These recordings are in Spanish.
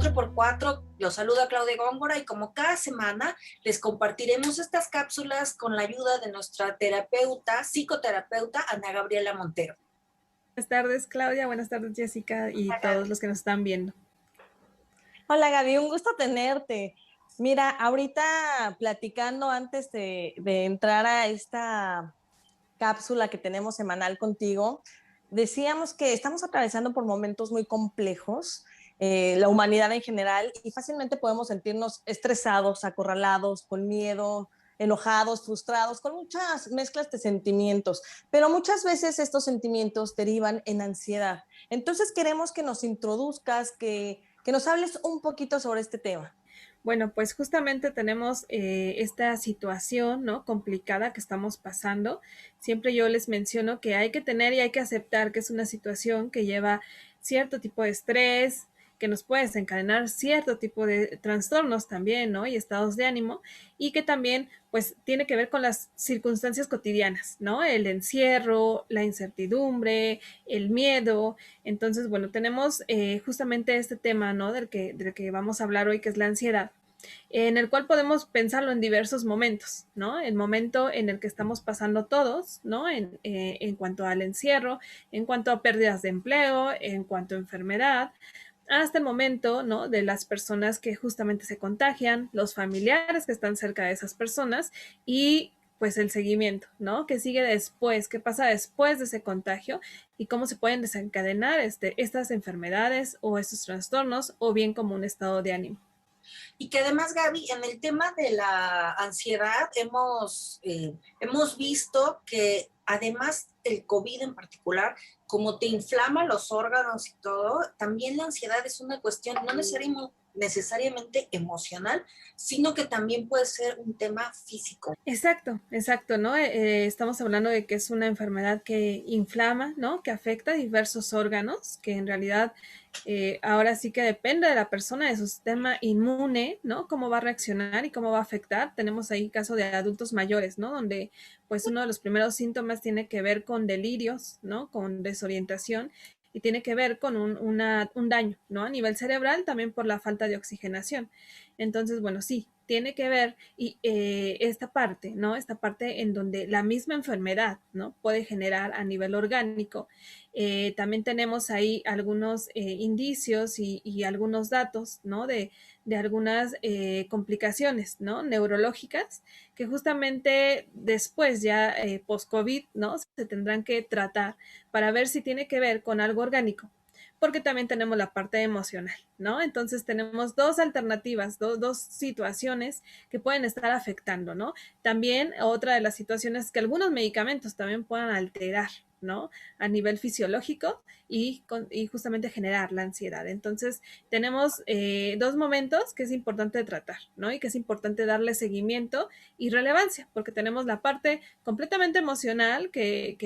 4x4, los saluda Claudia Góngora y como cada semana les compartiremos estas cápsulas con la ayuda de nuestra psicoterapeuta Ana Gabriela Montero. Buenas tardes, Claudia. Buenas tardes, Jessica, y todos los que nos están viendo. Hola, Gaby, un gusto tenerte. Mira, ahorita platicando antes de entrar a esta cápsula que tenemos semanal contigo, decíamos que estamos atravesando por momentos muy complejos, la humanidad en general, y fácilmente podemos sentirnos estresados, acorralados, con miedo, enojados, frustrados, con muchas mezclas de sentimientos, pero muchas veces estos sentimientos derivan en ansiedad. Entonces queremos que nos introduzcas, que nos hables un poquito sobre este tema. Bueno, pues justamente tenemos esta situación, ¿no? Complicada que estamos pasando. Siempre yo les menciono que hay que tener y hay que aceptar que es una situación que lleva cierto tipo de estrés, que nos puede desencadenar cierto tipo de trastornos también, ¿no? Y estados de ánimo, y que también, pues, tiene que ver con las circunstancias cotidianas, ¿no? El encierro, la incertidumbre, el miedo. Entonces, bueno, tenemos justamente este tema, ¿no? Del que vamos a hablar hoy, que es la ansiedad, en el cual podemos pensarlo en diversos momentos, ¿no? El momento en el que estamos pasando todos, ¿no? En cuanto al encierro, en cuanto a pérdidas de empleo, en cuanto a enfermedad, hasta el momento, ¿no? De las personas que justamente se contagian, los familiares que están cerca de esas personas y pues el seguimiento, ¿no? ¿Qué sigue después? ¿Qué pasa después de ese contagio? Y cómo se pueden desencadenar estas enfermedades o estos trastornos o bien como un estado de ánimo. Y que además, Gaby, en el tema de la ansiedad hemos visto que además el COVID en particular, como te inflama los órganos y todo, también la ansiedad es una cuestión no necesariamente emocional, sino que también puede ser un tema físico. Exacto, exacto, ¿no? Estamos hablando de que es una enfermedad que inflama, ¿no? Que afecta diversos órganos, que en realidad ahora sí que depende de la persona, de su sistema inmune, ¿no? Cómo va a reaccionar y cómo va a afectar. Tenemos ahí caso de adultos mayores, ¿no? Donde pues uno de los primeros síntomas tiene que ver con delirios, ¿no? Con desorientación y tiene que ver con un daño, ¿no? A nivel cerebral, también por la falta de oxigenación. Entonces, bueno, sí, tiene que ver y esta parte, ¿no? Esta parte en donde la misma enfermedad, ¿no? Puede generar a nivel orgánico. También tenemos ahí algunos indicios y algunos datos, ¿no? De algunas complicaciones, ¿no? Neurológicas que justamente después ya post-COVID, ¿no? Se tendrán que tratar para ver si tiene que ver con algo orgánico, porque también tenemos la parte emocional, ¿no? Entonces tenemos dos alternativas, dos situaciones que pueden estar afectando, ¿no? También otra de las situaciones es que algunos medicamentos también puedan alterar, ¿no? A nivel fisiológico y justamente generar la ansiedad. Entonces, tenemos dos momentos que es importante tratar, ¿no? Y que es importante darle seguimiento y relevancia, porque tenemos la parte completamente emocional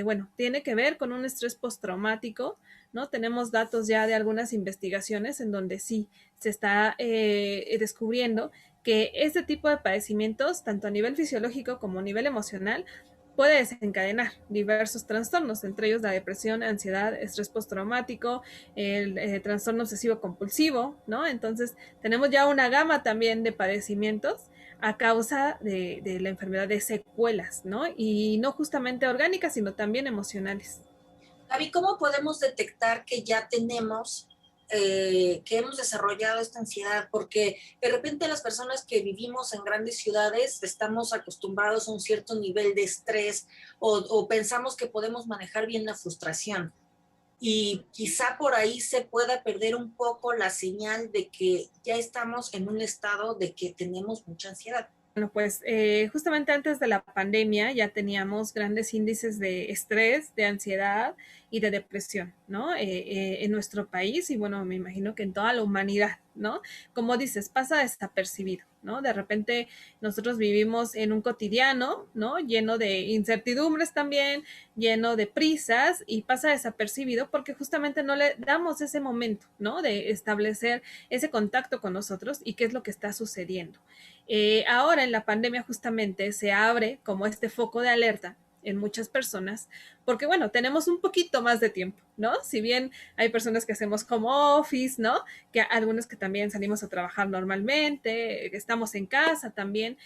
bueno, tiene que ver con un estrés postraumático, ¿no? Tenemos datos ya de algunas investigaciones en donde sí se está descubriendo que este tipo de padecimientos, tanto a nivel fisiológico como a nivel emocional, puede desencadenar diversos trastornos, entre ellos la depresión, ansiedad, estrés postraumático, el trastorno obsesivo compulsivo, ¿no? Entonces, tenemos ya una gama también de padecimientos a causa de la enfermedad, de secuelas, ¿no? Y no justamente orgánicas, sino también emocionales. Gaby, ¿cómo podemos detectar que ya tenemos, que hemos desarrollado esta ansiedad? Porque de repente las personas que vivimos en grandes ciudades estamos acostumbrados a un cierto nivel de estrés o pensamos que podemos manejar bien la frustración. Y quizá por ahí se pueda perder un poco la señal de que ya estamos en un estado de que tenemos mucha ansiedad. Bueno, pues justamente antes de la pandemia ya teníamos grandes índices de estrés, de ansiedad y de depresión, ¿no? En nuestro país y bueno, me imagino que en toda la humanidad, ¿no? Como dices, pasa desapercibido, ¿no? De repente nosotros vivimos en un cotidiano, ¿no? Lleno de incertidumbres también, lleno de prisas y pasa desapercibido porque justamente no le damos ese momento, ¿no? De establecer ese contacto con nosotros y qué es lo que está sucediendo. Ahora en la pandemia justamente se abre como este foco de alerta en muchas personas, porque bueno, tenemos un poquito más de tiempo, ¿no? Si bien hay personas que hacemos home office, ¿no? Que algunos que también salimos a trabajar normalmente, que estamos en casa también,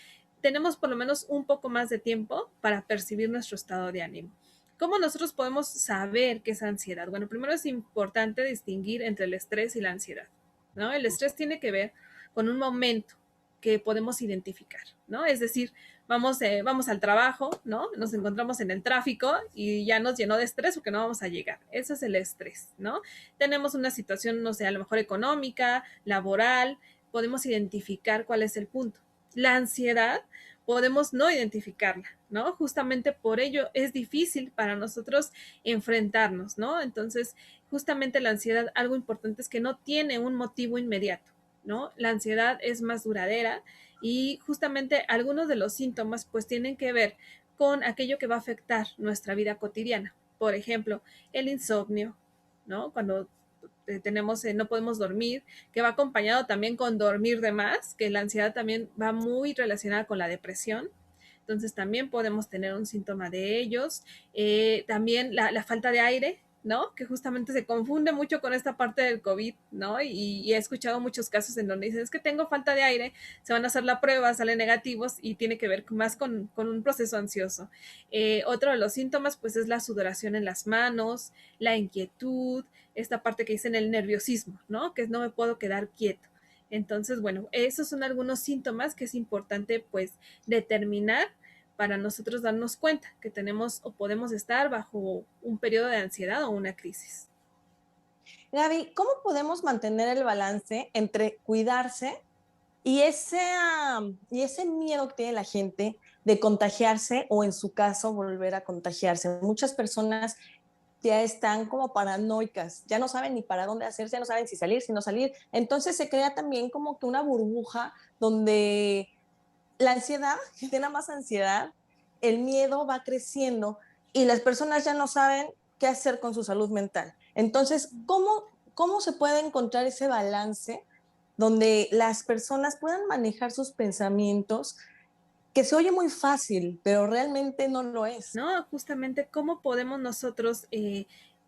tenemos por lo menos un poco más de tiempo para percibir nuestro estado de ánimo. ¿Cómo nosotros podemos saber qué es ansiedad? Bueno, primero es importante distinguir entre el estrés y la ansiedad, ¿no? El estrés tiene que ver con un momento que podemos identificar, ¿no? Es decir, vamos al trabajo, ¿no? Nos encontramos en el tráfico y ya nos llenó de estrés porque no vamos a llegar. Eso es el estrés, ¿no? Tenemos una situación, no sé, a lo mejor económica, laboral, podemos identificar cuál es el punto. La ansiedad podemos no identificarla, ¿no? Justamente por ello es difícil para nosotros enfrentarnos, ¿no? Entonces, justamente la ansiedad, algo importante es que no tiene un motivo inmediato, ¿no? La ansiedad es más duradera y justamente algunos de los síntomas pues tienen que ver con aquello que va a afectar nuestra vida cotidiana. Por ejemplo, el insomnio, ¿no? Cuando no podemos dormir, que va acompañado también con dormir de más, que la ansiedad también va muy relacionada con la depresión. Entonces también podemos tener un síntoma de ellos. También la falta de aire, ¿no? Que justamente se confunde mucho con esta parte del COVID, ¿no? Y he escuchado muchos casos en donde dicen, es que tengo falta de aire, se van a hacer la prueba, salen negativos y tiene que ver más con un proceso ansioso. Otro de los síntomas, pues, es la sudoración en las manos, la inquietud, esta parte que dicen el nerviosismo, ¿no? Que no me puedo quedar quieto. Entonces, bueno, esos son algunos síntomas que es importante, pues, determinar para nosotros darnos cuenta que tenemos o podemos estar bajo un periodo de ansiedad o una crisis. Gaby, ¿cómo podemos mantener el balance entre cuidarse y ese miedo que tiene la gente de contagiarse o en su caso volver a contagiarse? Muchas personas ya están como paranoicas, ya no saben ni para dónde hacerse, ya no saben si salir, si no salir. Entonces se crea también como que una burbuja donde la ansiedad genera más ansiedad, el miedo va creciendo y las personas ya no saben qué hacer con su salud mental. Entonces, ¿cómo se puede encontrar ese balance donde las personas puedan manejar sus pensamientos, que se oye muy fácil, pero realmente no lo es? ¿No? Justamente cómo podemos nosotros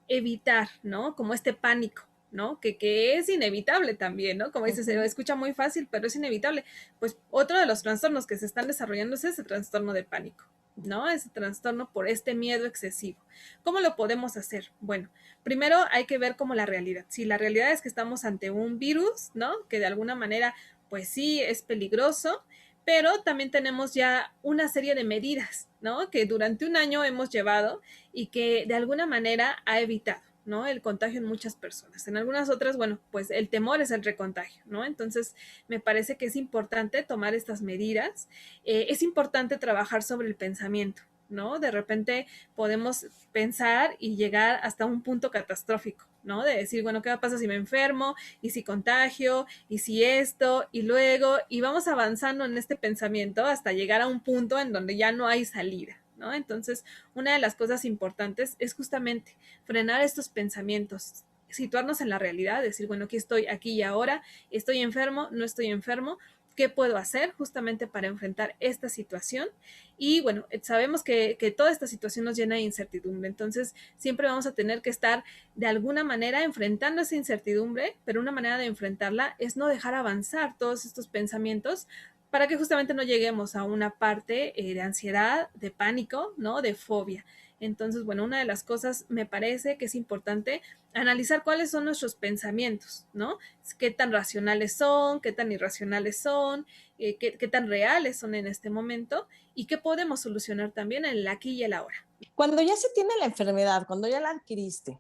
evitar, ¿no? Como este pánico, ¿no? Que es inevitable también, ¿no? Como dices, se escucha muy fácil, pero es inevitable. Pues otro de los trastornos que se están desarrollando es ese trastorno de pánico, ¿no? Ese trastorno por este miedo excesivo. ¿Cómo lo podemos hacer? Bueno, primero hay que ver como la realidad. Si la realidad es que estamos ante un virus, ¿no? Que de alguna manera, pues sí, es peligroso, pero también tenemos ya una serie de medidas, ¿no? Que durante un año hemos llevado y que de alguna manera ha evitado, ¿no? El contagio en muchas personas. En algunas otras, bueno, pues el temor es el recontagio, ¿no? Entonces, me parece que es importante tomar estas medidas. Es importante trabajar sobre el pensamiento, ¿no? De repente podemos pensar y llegar hasta un punto catastrófico, ¿no? De decir, bueno, ¿qué pasa si me enfermo? ¿Y si contagio? ¿Y si esto? Y luego, y vamos avanzando en este pensamiento hasta llegar a un punto en donde ya no hay salida, ¿no? Entonces, una de las cosas importantes es justamente frenar estos pensamientos, situarnos en la realidad, decir, bueno, aquí y ahora, estoy enfermo, no estoy enfermo, qué puedo hacer justamente para enfrentar esta situación. Y bueno, sabemos que toda esta situación nos llena de incertidumbre, entonces siempre vamos a tener que estar de alguna manera enfrentando esa incertidumbre, pero una manera de enfrentarla es no dejar avanzar todos estos pensamientos para que justamente no lleguemos a una parte de ansiedad, de pánico, ¿no? De fobia. Entonces, bueno, una de las cosas me parece que es importante analizar cuáles son nuestros pensamientos, ¿no? Qué tan racionales son, qué tan irracionales son, qué tan reales son en este momento y qué podemos solucionar también en el aquí y el ahora. Cuando ya se tiene la enfermedad, cuando ya la adquiriste,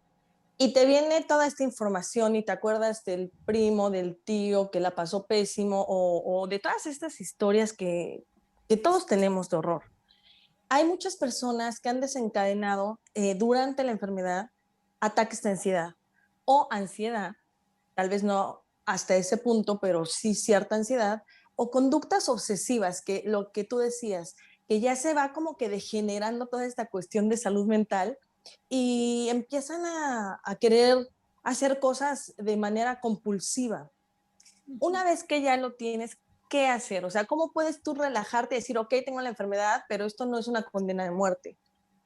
y te viene toda esta información y te acuerdas del primo, del tío que la pasó pésimo o de todas estas historias que todos tenemos de horror. Hay muchas personas que han desencadenado durante la enfermedad ataques de ansiedad o ansiedad, tal vez no hasta ese punto, pero sí cierta ansiedad, o conductas obsesivas, que lo que tú decías, que ya se va como que degenerando toda esta cuestión de salud mental y empiezan a querer hacer cosas de manera compulsiva. Una vez que ya lo tienes, ¿qué hacer? O sea, ¿cómo puedes tú relajarte y decir, ok, tengo la enfermedad, pero esto no es una condena de muerte?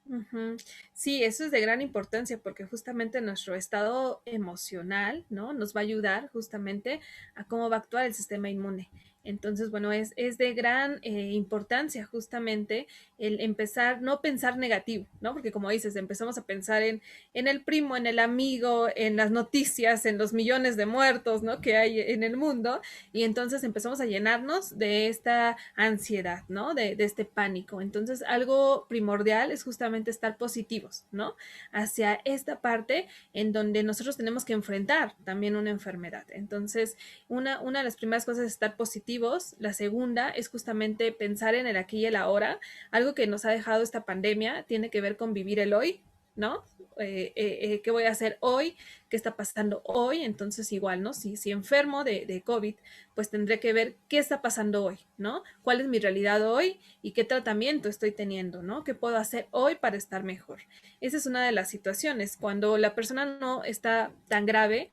Ujú. Sí, eso es de gran importancia porque justamente nuestro estado emocional, ¿no? Nos va a ayudar justamente a cómo va a actuar el sistema inmune. Entonces, bueno, es de gran importancia justamente el empezar, no pensar negativo, ¿no? Porque como dices, empezamos a pensar en el primo, en el amigo, en las noticias, en los millones de muertos, ¿no? Que hay en el mundo. Y entonces empezamos a llenarnos de esta ansiedad, ¿no? De este pánico. Entonces, algo primordial es justamente estar positivos, ¿no? Hacia esta parte en donde nosotros tenemos que enfrentar también una enfermedad. Entonces, una de las primeras cosas es estar positivos. La segunda es justamente pensar en el aquí y el ahora. Algo que nos ha dejado esta pandemia tiene que ver con vivir el hoy, ¿no? ¿Qué voy a hacer hoy? ¿Qué está pasando hoy? Entonces igual, ¿no? Si enfermo de COVID, pues tendré que ver qué está pasando hoy, ¿no? ¿Cuál es mi realidad hoy y qué tratamiento estoy teniendo, ¿no? ¿Qué puedo hacer hoy para estar mejor? Esa es una de las situaciones. Cuando la persona no está tan grave,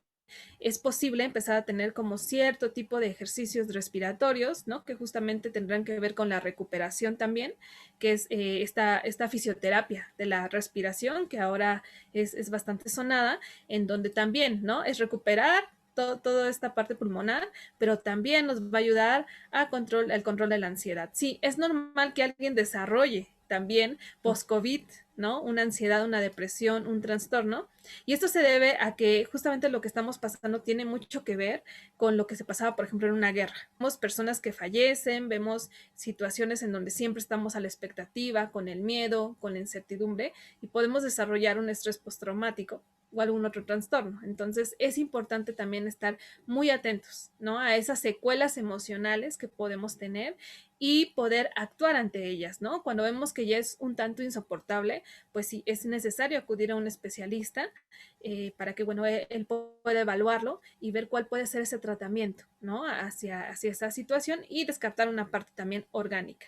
es posible empezar a tener como cierto tipo de ejercicios respiratorios, ¿no? Que justamente tendrán que ver con la recuperación también, que es esta fisioterapia de la respiración, que ahora es bastante sonada, en donde también, ¿no? Es recuperar toda esta parte pulmonar, pero también nos va a ayudar al control de la ansiedad. Sí, es normal que alguien desarrolle también post-COVID, ¿no? Una ansiedad, una depresión, un trastorno, y esto se debe a que justamente lo que estamos pasando tiene mucho que ver con lo que se pasaba, por ejemplo, en una guerra. Vemos personas que fallecen, vemos situaciones en donde siempre estamos a la expectativa, con el miedo, con la incertidumbre, y podemos desarrollar un estrés postraumático o algún otro trastorno. Entonces, es importante también estar muy atentos, ¿no? A esas secuelas emocionales que podemos tener y poder actuar ante ellas, ¿no? Cuando vemos que ya es un tanto insoportable, pues sí, es necesario acudir a un especialista para que, bueno, él pueda evaluarlo y ver cuál puede ser ese tratamiento, ¿no? Hacia esa situación y descartar una parte también orgánica.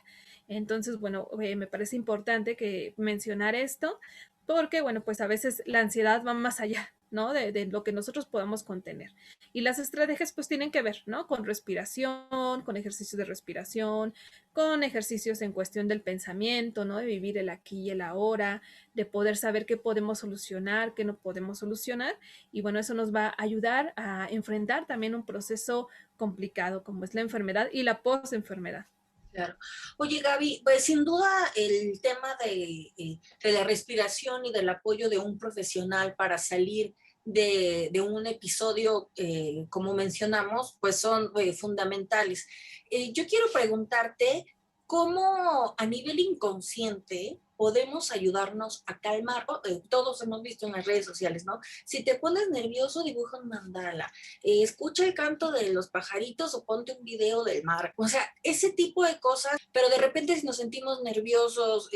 Entonces, bueno, me parece importante que mencionar esto porque, bueno, pues a veces la ansiedad va más allá, ¿no? De lo que nosotros podamos contener. Y las estrategias pues tienen que ver, ¿no? Con respiración, con ejercicios de respiración, con ejercicios en cuestión del pensamiento, ¿no? De vivir el aquí y el ahora, de poder saber qué podemos solucionar, qué no podemos solucionar. Y bueno, eso nos va a ayudar a enfrentar también un proceso complicado como es la enfermedad y la post-enfermedad. Claro. Oye, Gaby, pues sin duda el tema de la respiración y del apoyo de un profesional para salir de un episodio, como mencionamos, pues son fundamentales. Yo quiero preguntarte cómo a nivel inconsciente podemos ayudarnos a calmar. Todos hemos visto en las redes sociales, ¿no? Si te pones nervioso, dibuja un mandala, escucha el canto de los pajaritos o ponte un video del mar. O sea, ese tipo de cosas, pero de repente si nos sentimos nerviosos,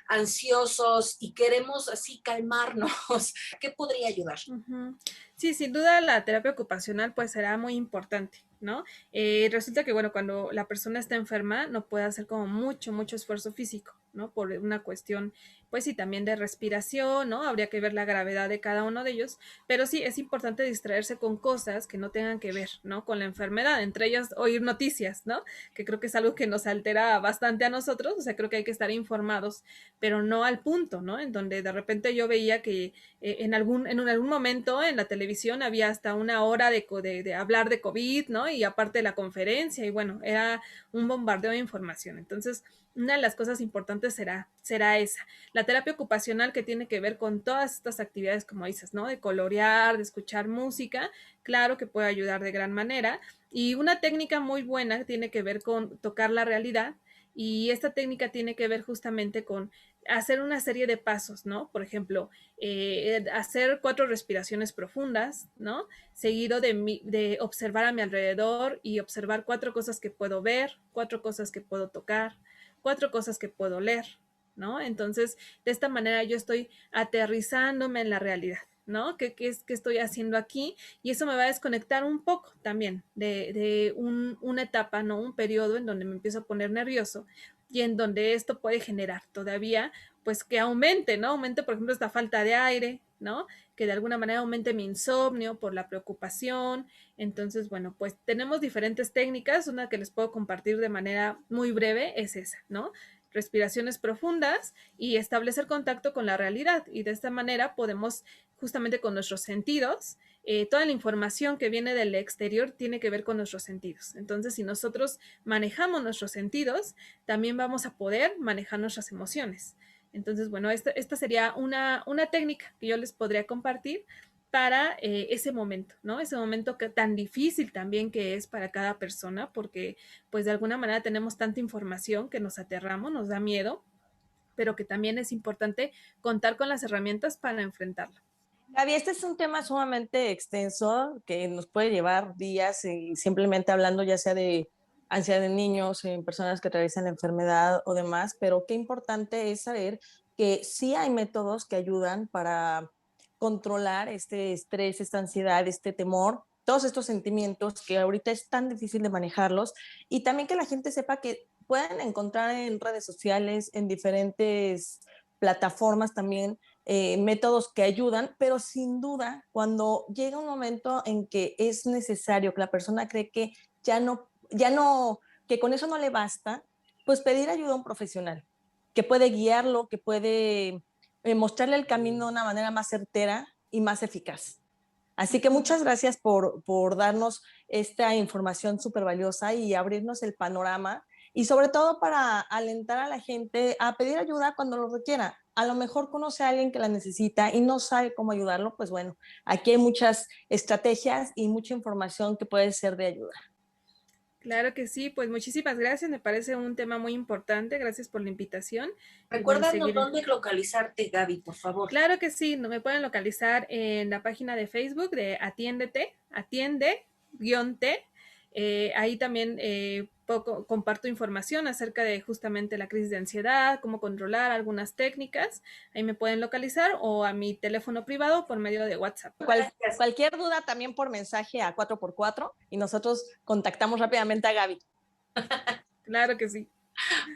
ansiosos y queremos así calmarnos, ¿qué podría ayudar? Ujú. Sí, sin duda la terapia ocupacional pues será muy importante, ¿no? Resulta que, bueno, cuando la persona está enferma no puede hacer como mucho esfuerzo físico, ¿no? Por una cuestión, pues sí, también de respiración, ¿no? Habría que ver la gravedad de cada uno de ellos, pero sí es importante distraerse con cosas que no tengan que ver, ¿no? Con la enfermedad, entre ellas oír noticias, ¿no? Que creo que es algo que nos altera bastante a nosotros, o sea, creo que hay que estar informados, pero no al punto, ¿no? En donde de repente yo veía que en algún momento en la televisión había hasta una hora de hablar de COVID, ¿no? Y aparte de la conferencia, y bueno, era un bombardeo de información. Entonces, una de las cosas importantes será esa. La terapia ocupacional que tiene que ver con todas estas actividades, como dices, ¿no? De colorear, de escuchar música, claro que puede ayudar de gran manera. Y una técnica muy buena tiene que ver con tocar la realidad. Y esta técnica tiene que ver justamente con hacer una serie de pasos, ¿no? Por ejemplo, hacer 4 respiraciones profundas, ¿no? Seguido de observar a mi alrededor y observar 4 cosas que puedo ver, 4 cosas que puedo tocar, 4 cosas que puedo leer, ¿no? Entonces, de esta manera yo estoy aterrizándome en la realidad, ¿no? ¿Qué estoy haciendo aquí? Y eso me va a desconectar un poco también de una etapa, ¿no? Un periodo en donde me empiezo a poner nervioso y en donde esto puede generar todavía, pues que aumente, ¿no? Aumente, por ejemplo, esta falta de aire, ¿no? Que de alguna manera aumente mi insomnio por la preocupación. Entonces, bueno, pues tenemos diferentes técnicas. Una que les puedo compartir de manera muy breve es esa, ¿no? respiraciones profundas y establecer contacto con la realidad. Y de esta manera podemos, justamente con nuestros sentidos, toda la información que viene del exterior tiene que ver con nuestros sentidos. Entonces, si nosotros manejamos nuestros sentidos, también vamos a poder manejar nuestras emociones. Entonces, bueno, esta sería una técnica que yo les podría compartir para ese momento, ¿no? Ese momento que tan difícil también que es para cada persona, porque pues de alguna manera tenemos tanta información que nos aterramos, nos da miedo, pero que también es importante contar con las herramientas para enfrentarlo. Gaby, este es un tema sumamente extenso que nos puede llevar días y simplemente hablando ya sea de ansiedad en niños, en personas que atraviesan la enfermedad o demás, pero qué importante es saber que sí hay métodos que ayudan para controlar este estrés, esta ansiedad, este temor, todos estos sentimientos que ahorita es tan difícil de manejarlos y también que la gente sepa que pueden encontrar en redes sociales, en diferentes plataformas también métodos que ayudan, pero sin duda, cuando llega un momento en que es necesario, que la persona cree que que con eso no le basta, pues pedir ayuda a un profesional que puede guiarlo, que puede mostrarle el camino de una manera más certera y más eficaz. Así que muchas gracias por darnos esta información súper valiosa y abrirnos el panorama y sobre todo para alentar a la gente a pedir ayuda cuando lo requiera. A lo mejor conoce a alguien que la necesita y no sabe cómo ayudarlo, pues bueno, aquí hay muchas estrategias y mucha información que puede ser de ayuda. Claro que sí, pues muchísimas gracias, me parece un tema muy importante, gracias por la invitación. Recuérdanos dónde localizarte, Gaby, por favor. Claro que sí, me pueden localizar en la página de Facebook de Atiéndete, atiende-t. Ahí también comparto información acerca de justamente la crisis de ansiedad, cómo controlar algunas técnicas. Ahí me pueden localizar o a mi teléfono privado por medio de WhatsApp. Cualquier duda también por mensaje a 4x4 y nosotros contactamos rápidamente a Gaby. Claro que sí.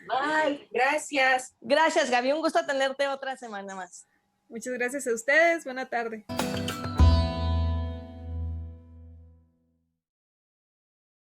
Bye, gracias. Gracias, Gaby. Un gusto tenerte otra semana más. Muchas gracias a ustedes. Buena tarde.